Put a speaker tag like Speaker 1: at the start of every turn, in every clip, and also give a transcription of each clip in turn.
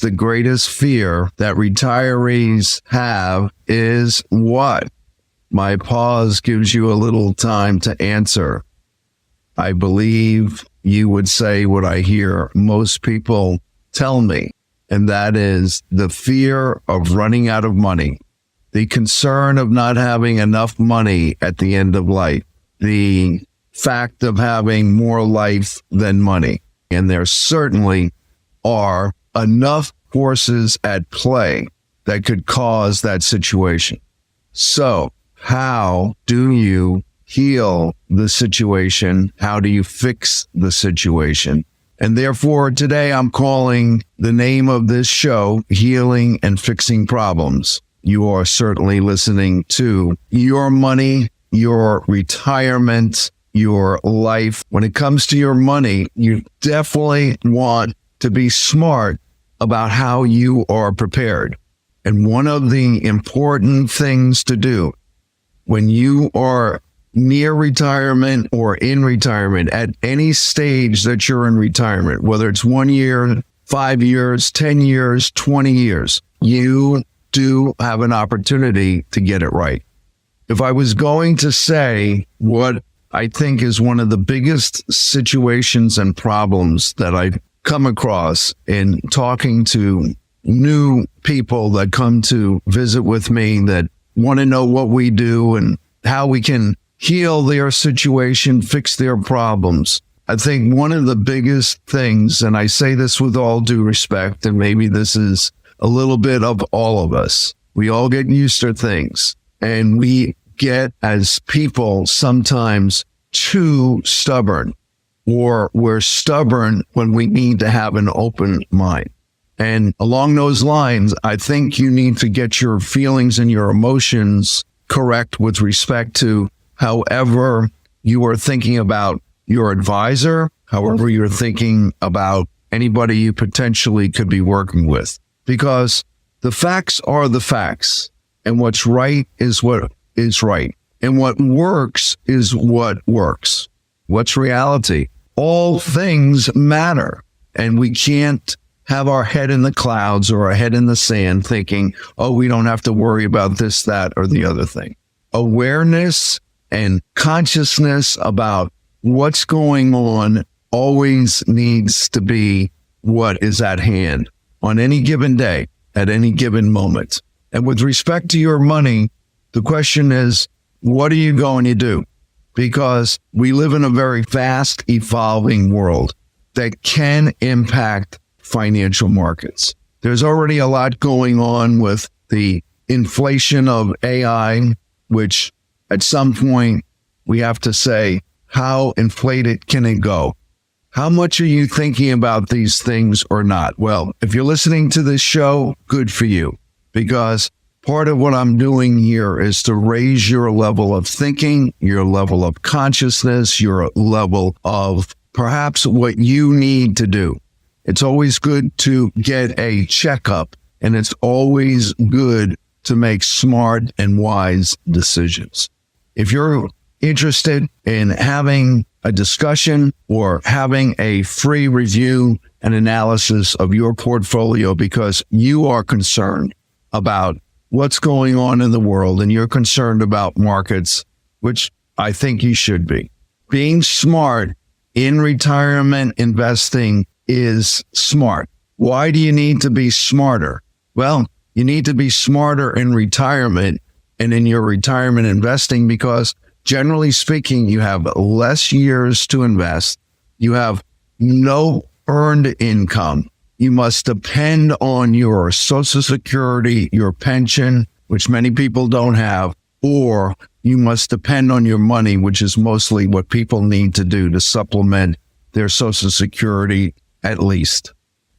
Speaker 1: the greatest fear that retirees have is what? My pause gives you a little time to answer. I believe you would say what I hear most people tell me, and that is the fear of running out of money, the concern of not having enough money at the end of life, the fact of having more life than money. And there certainly are enough forces at play that could cause that situation. So how do you heal the situation? How do you fix the situation? And therefore, today I'm calling the name of this show, Healing and Fixing Problems. You are certainly listening to your money, your retirement, your life. When it comes to your money, you definitely want to be smart about how you are prepared. And one of the important things to do when you are near retirement or in retirement, at any stage that you're in retirement, whether it's 1 year, 5 years, 10 years, 20 years, you do have an opportunity to get it right. If I was going to say what I think is one of the biggest situations and problems that I've come across in talking to new people that come to visit with me that want to know what we do and how we can heal their situation, fix their problems. I think one of the biggest things, and I say this with all due respect, and maybe this is a little bit of all of us, we all get used to things, and we get, as people, sometimes too stubborn, or we're stubborn when we need to have an open mind. And along those lines, I think you need to get your feelings and your emotions correct with respect to however you are thinking about your advisor, however you're thinking about anybody you potentially could be working with. Because the facts are the facts, and what's right is what is right. And what works is what works. What's reality? All things matter. And we can't have our head in the clouds or our head in the sand thinking, oh, we don't have to worry about this, that, or the other thing. Awareness and consciousness about what's going on always needs to be what is at hand on any given day, at any given moment. And with respect to your money, the question is, what are you going to do? Because we live in a very fast evolving world that can impact financial markets. There's already a lot going on with the inflation of AI, which at some point we have to say, how inflated can it go? How much are you thinking about these things or not? Well, if you're listening to this show, good for you, because part of what I'm doing here is to raise your level of thinking, your level of consciousness, your level of perhaps what you need to do. It's always good to get a checkup, and it's always good to make smart and wise decisions. If you're interested in having a discussion or having a free review and analysis of your portfolio because you are concerned about what's going on in the world and you're concerned about markets, which I think you should be. Being smart in retirement investing is smart. Why do you need to be smarter? Well, you need to be smarter in retirement and in your retirement investing because generally speaking, you have less years to invest. You have no earned income. You must depend on your Social Security, your pension, which many people don't have, or you must depend on your money, which is mostly what people need to do to supplement their Social Security at least.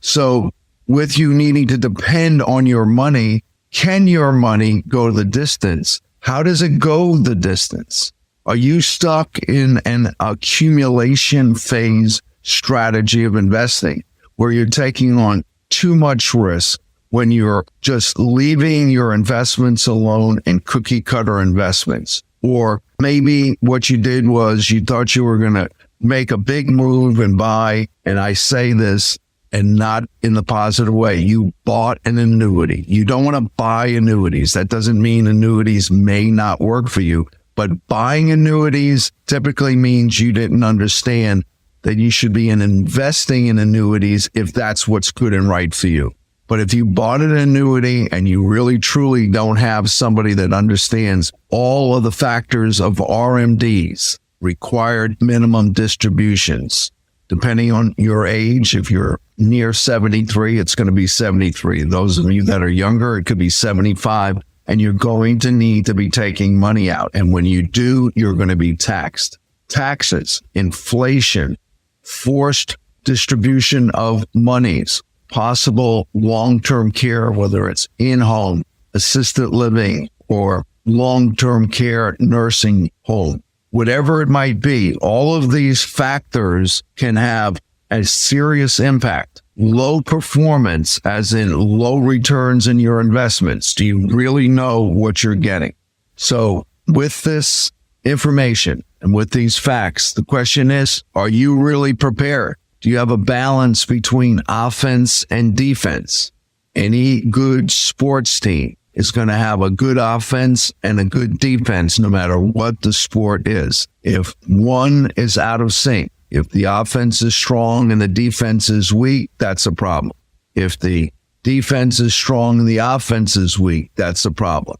Speaker 1: So with you needing to depend on your money, can your money go the distance? How does it go the distance? Are you stuck in an accumulation phase strategy of investing where you're taking on too much risk when you're just leaving your investments alone in cookie cutter investments? Or maybe what you did was you thought you were going to make a big move and buy, and I say this and not in the positive way. You bought an annuity. You don't want to buy annuities. That doesn't mean annuities may not work for you, but buying annuities typically means you didn't understand that you should be investing in annuities if that's what's good and right for you. But if you bought an annuity and you really truly don't have somebody that understands all of the factors of RMDs, required minimum distributions, depending on your age, if you're near 73, it's going to be 73. Those of you that are younger, it could be 75, and you're going to need to be taking money out. And when you do, you're going to be taxed. Taxes, inflation, forced distribution of monies, possible long-term care, whether it's in-home, assisted living, or long-term care nursing home. Whatever it might be, all of these factors can have a serious impact. Low performance, as in low returns in your investments. Do you really know what you're getting? So with this information and with these facts, the question is, are you really prepared? Do you have a balance between offense and defense? Any good sports team is going to have a good offense and a good defense no matter what the sport is. If one is out of sync, if the offense is strong and the defense is weak, that's a problem. If the defense is strong and the offense is weak, that's a problem.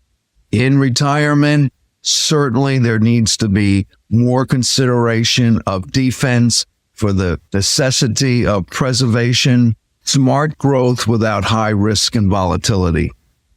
Speaker 1: In retirement, certainly there needs to be more consideration of defense for the necessity of preservation, smart growth without high risk and volatility,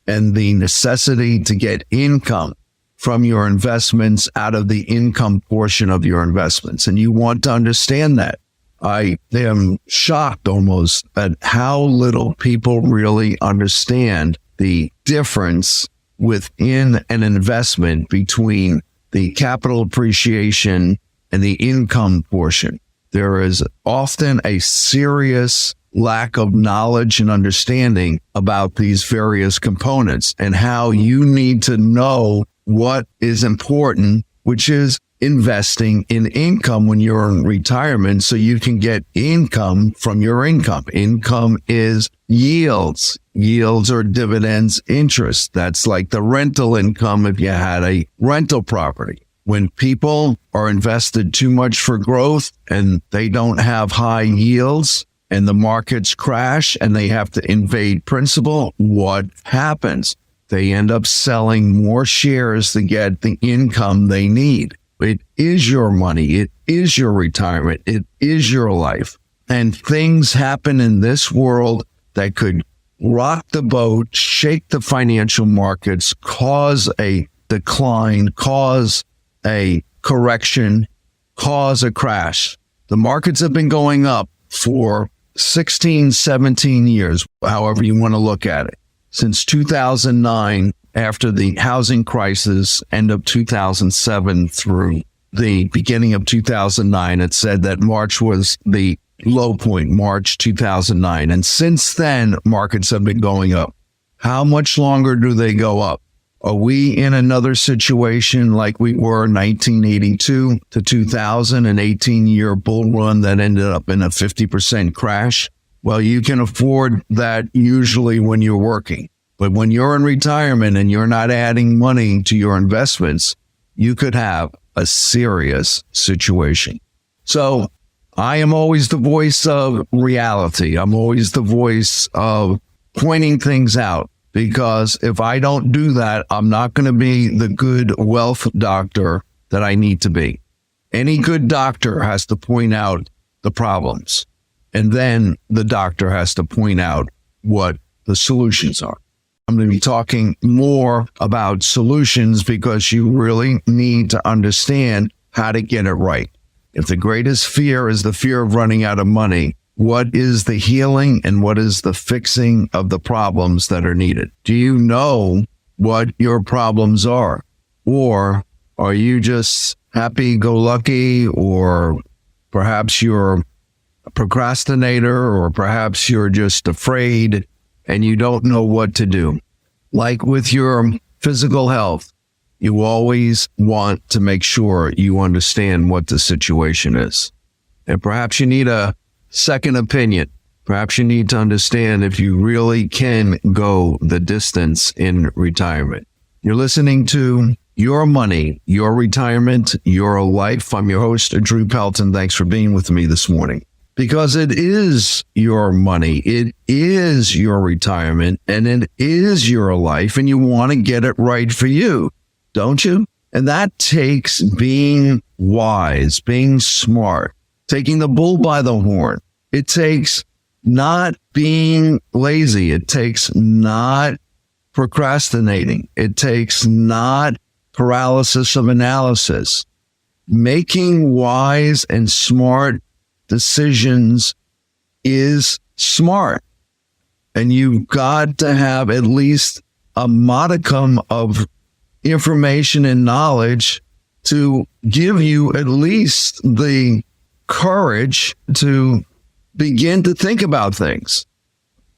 Speaker 1: and the necessity to get income from your investments out of the income portion of your investments. And you want to understand that. I am shocked almost at how little people really understand the difference within an investment between the capital appreciation and the income portion. There is often a serious lack of knowledge and understanding about these various components and how you need to know what is important, which is investing in income when you're in retirement so you can get income from your income. Income is yields. Yields are dividends, interest. That's like the rental income if you had a rental property. When people are invested too much for growth and they don't have high yields and the markets crash and they have to invade principal, what happens? They end up selling more shares to get the income they need. It is your money. It is your retirement. It is your life. And things happen in this world that could rock the boat, shake the financial markets, cause a decline, cause a correction, cause a crash. The markets have been going up for 16, 17 years, however you want to look at it. Since 2009, after the housing crisis, end of 2007 through the beginning of 2009, it said that March was the low point, March 2009. And since then, markets have been going up. How much longer do they go up? Are we in another situation like we were 1982 to 2000, an 18-year bull run that ended up in a 50% crash? Well, you can afford that usually when you're working. But when you're in retirement and you're not adding money to your investments, you could have a serious situation. So I am always the voice of reality. I'm always the voice of pointing things out, because if I don't do that, I'm not going to be the good wealth doctor that I need to be. Any good doctor has to point out the problems. And then the doctor has to point out what the solutions are. I'm going to be talking more about solutions because you really need to understand how to get it right. If the greatest fear is the fear of running out of money, what is the healing and what is the fixing of the problems that are needed? Do you know what your problems are? Or are you just happy-go-lucky, or perhaps you're a procrastinator, or perhaps you're just afraid and you don't know what to do? Like with your physical health, you always want to make sure you understand what the situation is. And perhaps you need a second opinion. Perhaps you need to understand if you really can go the distance in retirement. You're listening to Your Money, Your Retirement, Your Life. I'm your host, Drew Pelton. Thanks for being with me this morning. Because it is your money, it is your retirement, and it is your life, and you want to get it right for you, don't you? And that takes being wise, being smart, taking the bull by the horn. It takes not being lazy. It takes not procrastinating. It takes not paralysis of analysis. Making wise and smart decisions is smart. And you've got to have at least a modicum of information and knowledge to give you at least the courage to begin to think about things.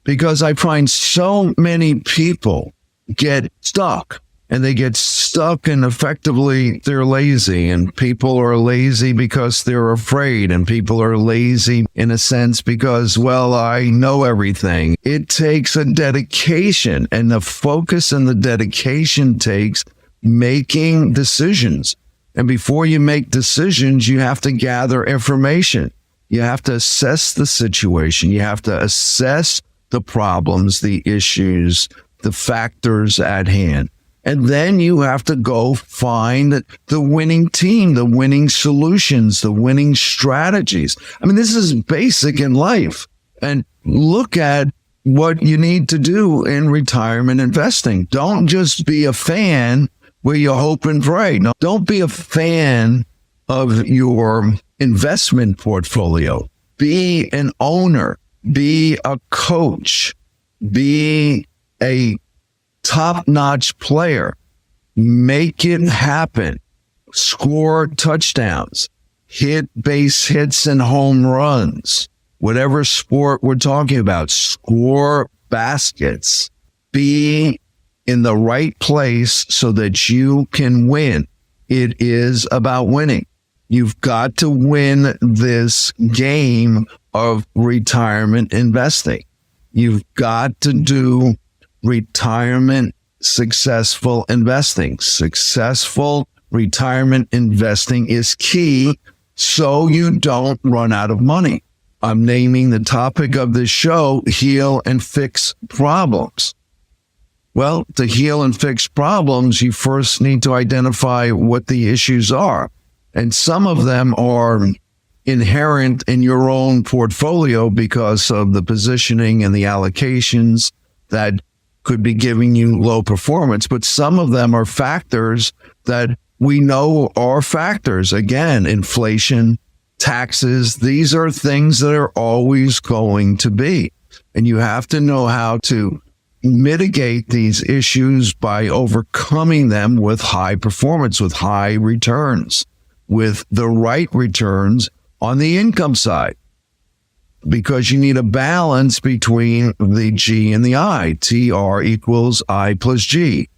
Speaker 1: Because I find so many people get stuck. And they get stuck and effectively they're lazy, and people are lazy because they're afraid, and people are lazy in a sense because, well, I know everything. It takes a dedication, and the focus and the dedication takes making decisions. And before you make decisions, you have to gather information. You have to assess the situation. You have to assess the problems, the issues, the factors at hand. And then you have to go find the winning team, the winning solutions, the winning strategies. I mean, this is basic in life. And look at what you need to do in retirement investing. Don't just be a fan where you hope and pray. No, don't be a fan of your investment portfolio. Be an owner. Be a coach. Be a top-notch player. Make it happen. Score touchdowns. Hit base hits and home runs. Whatever sport we're talking about, score baskets. Be in the right place so that you can win. It is about winning. You've got to win this game of retirement investing. You've got to do retirement successful investing. Successful retirement investing is key so you don't run out of money. I'm naming the topic of this show, Heal and Fix Problems. Well, to heal and fix problems, you first need to identify what the issues are. And some of them are inherent in your own portfolio because of the positioning and the allocations that could be giving you low performance, but some of them are factors that we know are factors. Again, inflation, taxes, these are things that are always going to be. And you have to know how to mitigate these issues by overcoming them with high performance, with high returns, with the right returns on the income side. Because you need a balance between the G and the I. TR equals I plus G.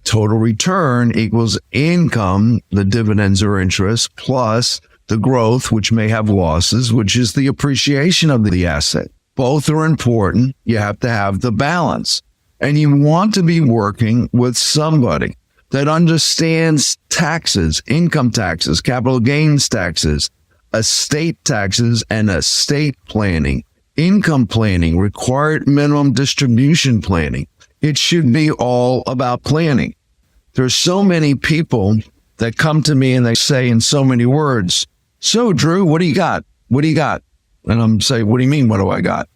Speaker 1: Total return equals income, the dividends or interest, plus the growth, which may have losses, which is the appreciation of the asset. Both are important. You have to have the balance. And you want to be working with somebody that understands taxes, income taxes, capital gains taxes, estate taxes and estate planning, income planning, required minimum distribution planning. It should be all about planning. There's so many people that come to me and they say in so many words, so Drew, what do you got? What do you got? And I'm saying, what do you mean, what do I got?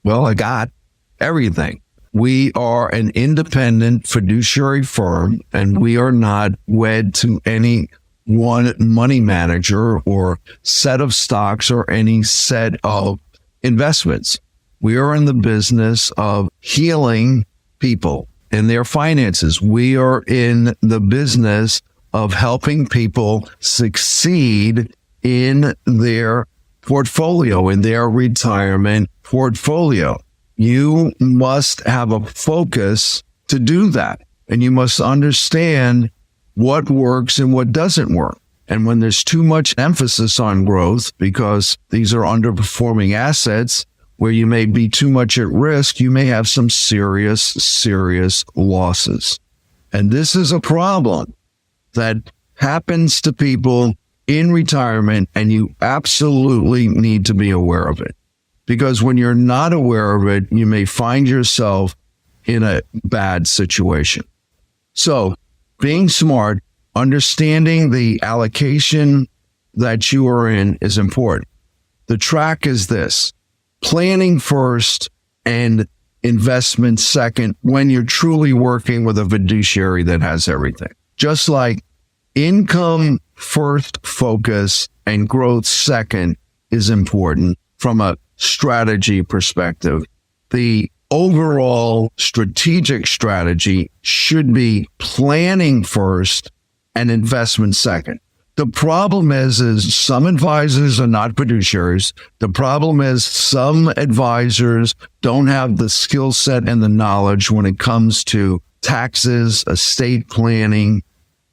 Speaker 1: Well, I got everything. We are an independent fiduciary firm, and we are not wed to any one money manager or set of stocks or any set of investments. We are in the business of healing people and their finances. We are in the business of helping people succeed in their portfolio, in their retirement portfolio. You must have a focus to do that. And you must understand what works and what doesn't work. And when there's too much emphasis on growth, because these are underperforming assets, where you may be too much at risk, you may have some serious losses. And this is a problem that happens to people in retirement, and you absolutely need to be aware of it. Because when you're not aware of it, you may find yourself in a bad situation. So being smart, understanding the allocation that you are in is important. The track is this: planning first and investment second when you're truly working with a fiduciary that has everything. Just like income first focus and growth second is important from a strategy perspective, the overall strategic strategy should be planning first and investment second. The problem is some advisors are not fiduciaries. The problem is some advisors don't have the skill set and the knowledge when it comes to taxes, estate planning,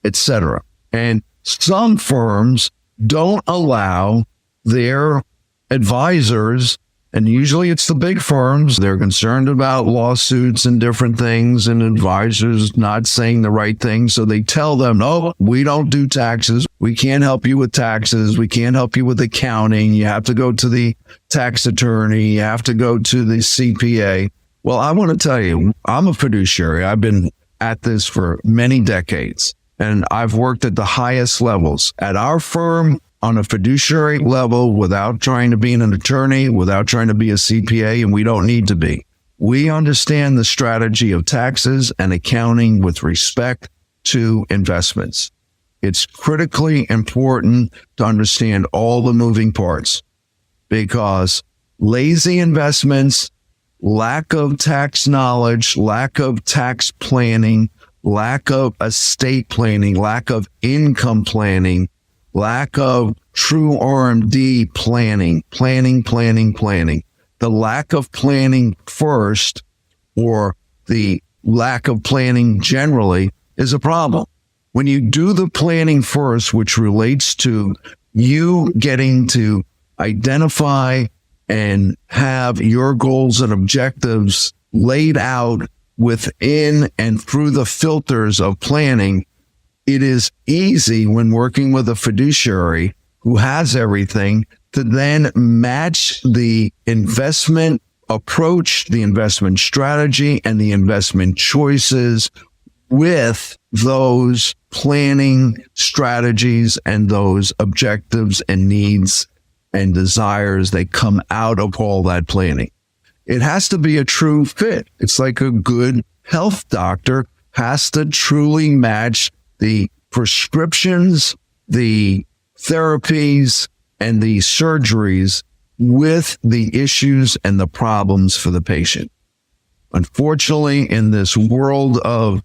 Speaker 1: etc. And some firms don't allow their advisors, and usually it's the big firms, they're concerned about lawsuits and different things and advisors not saying the right thing. So they tell them, no, we don't do taxes. We can't help you with taxes. We can't help you with accounting. You have to go to the tax attorney. You have to go to the CPA. Well, I want to tell you, I'm a fiduciary. I've been at this for many decades, and I've worked at the highest levels. At our firm, on a fiduciary level, without trying to be an attorney, without trying to be a CPA, and we don't need to be. We understand the strategy of taxes and accounting with respect to investments. It's critically important to understand all the moving parts, because lazy investments, lack of tax knowledge, lack of tax planning, lack of estate planning, lack of income planning, lack of true RMD planning. The lack of planning first, or the lack of planning generally, is a problem. When you do the planning first, which relates to you getting to identify and have your goals and objectives laid out within and through the filters of planning, it is easy when working with a fiduciary who has everything to then match the investment approach, the investment strategy, and the investment choices with those planning strategies and those objectives and needs and desires that come out of all that planning. It has to be a true fit. It's like a good health doctor has to truly match the prescriptions, the therapies, and the surgeries with the issues and the problems for the patient. Unfortunately, in this world of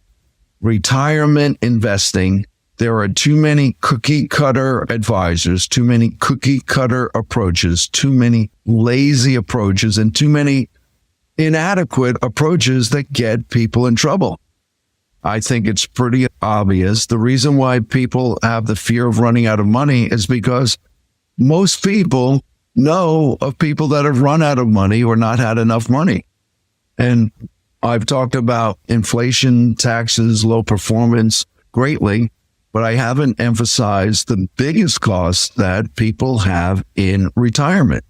Speaker 1: retirement investing, there are too many cookie cutter advisors, too many cookie cutter approaches, too many lazy approaches, and too many inadequate approaches that get people in trouble. I think it's pretty obvious. The reason why people have the fear of running out of money is because most people know of people that have run out of money or not had enough money. And I've talked about inflation, taxes, low performance greatly, but I haven't emphasized the biggest cost that people have in retirement.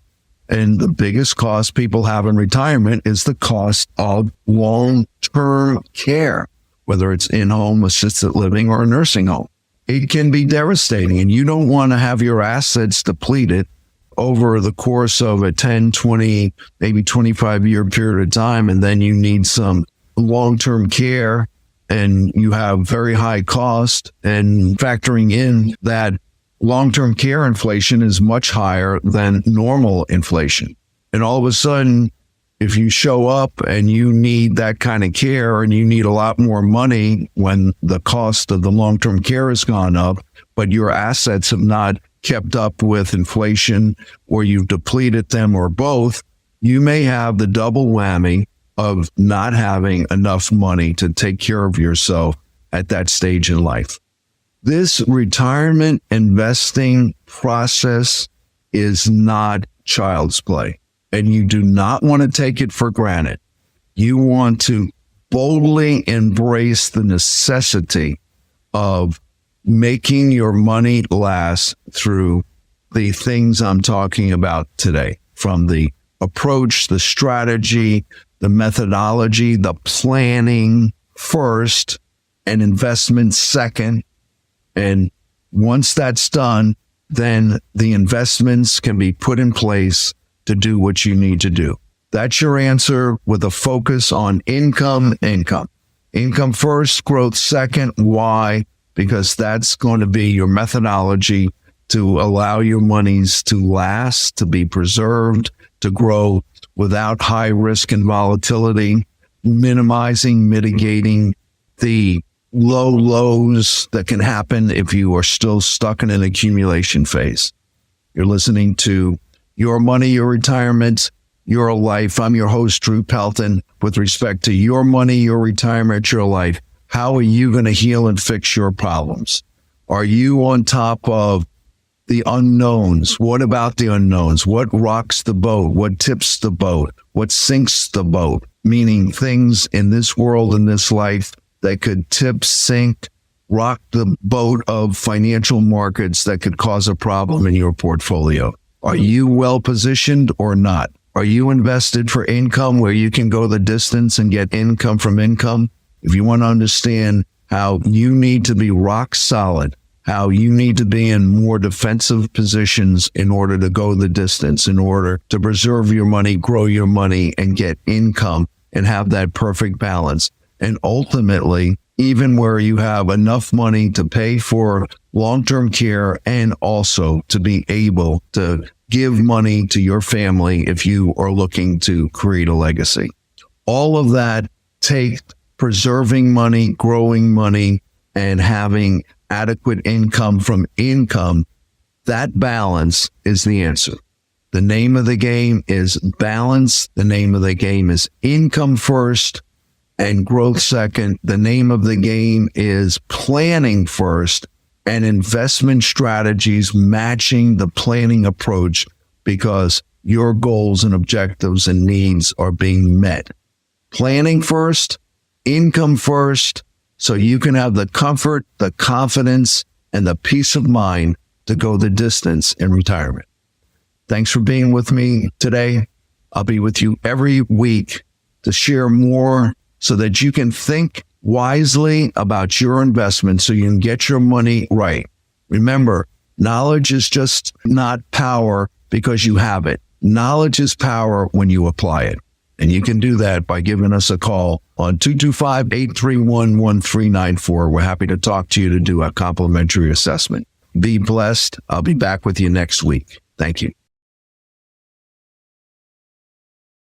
Speaker 1: And the biggest cost people have in retirement is the cost of long-term care, whether it's in-home, assisted living, or a nursing home. It can be devastating, and you don't want to have your assets depleted over the course of a 10, 20, maybe 25-year period of time, and then you need some long-term care, and you have very high cost, and factoring in that long-term care inflation is much higher than normal inflation. And all of a sudden, if you show up and you need that kind of care and you need a lot more money when the cost of the long-term care has gone up, but your assets have not kept up with inflation, or you've depleted them, or both, you may have the double whammy of not having enough money to take care of yourself at that stage in life. This retirement investing process is not child's play. and you do not want to take it for granted. You want to boldly embrace the necessity of making your money last through the things I'm talking about today, from the approach, the strategy, the methodology, the planning first, and investment second. And once that's done, then the investments can be put in place to do what you need to do. That's your answer, with a focus on income. Income first, growth second. Why? Because that's going to be your methodology to allow your monies to last, to be preserved, to grow without high risk and volatility, mitigating the low lows that can happen if you are still stuck in an accumulation phase. You're listening to Your Money, Your Retirement, Your Life. I'm your host, Drew Pelton. With respect to your money, your retirement, your life, how are you going to heal and fix your problems? Are you on top of the unknowns? What about the unknowns? What rocks the boat? What tips the boat? What sinks the boat? Meaning things in this world, in this life, that could tip, sink, rock the boat of financial markets that could cause a problem in your portfolio. Are you well positioned or not? Are you invested for income where you can go the distance and get income from income? If you want to understand how you need to be rock solid, how you need to be in more defensive positions in order to go the distance, in order to preserve your money, grow your money, and get income and have that perfect balance. And ultimately, even where you have enough money to pay for long-term care and also to be able to give money to your family if you are looking to create a legacy. All of that takes preserving money, growing money, and having adequate income from income. That balance is the answer. The name of the game is balance. The name of the game is income first and growth second. The name of the game is planning first and investment strategies matching the planning approach, because your goals and objectives and needs are being met. Planning first, income first, so you can have the comfort, the confidence, and the peace of mind to go the distance in retirement. Thanks for being with me today. I'll be with you every week to share more so that you can think wisely about your investment so you can get your money right. Remember, knowledge is just not power because you have it. Knowledge is power when you apply it. And you can do that by giving us a call on 225-831-1394. We're happy to talk to you to do a complimentary assessment. Be blessed. I'll be back with you next week. Thank you.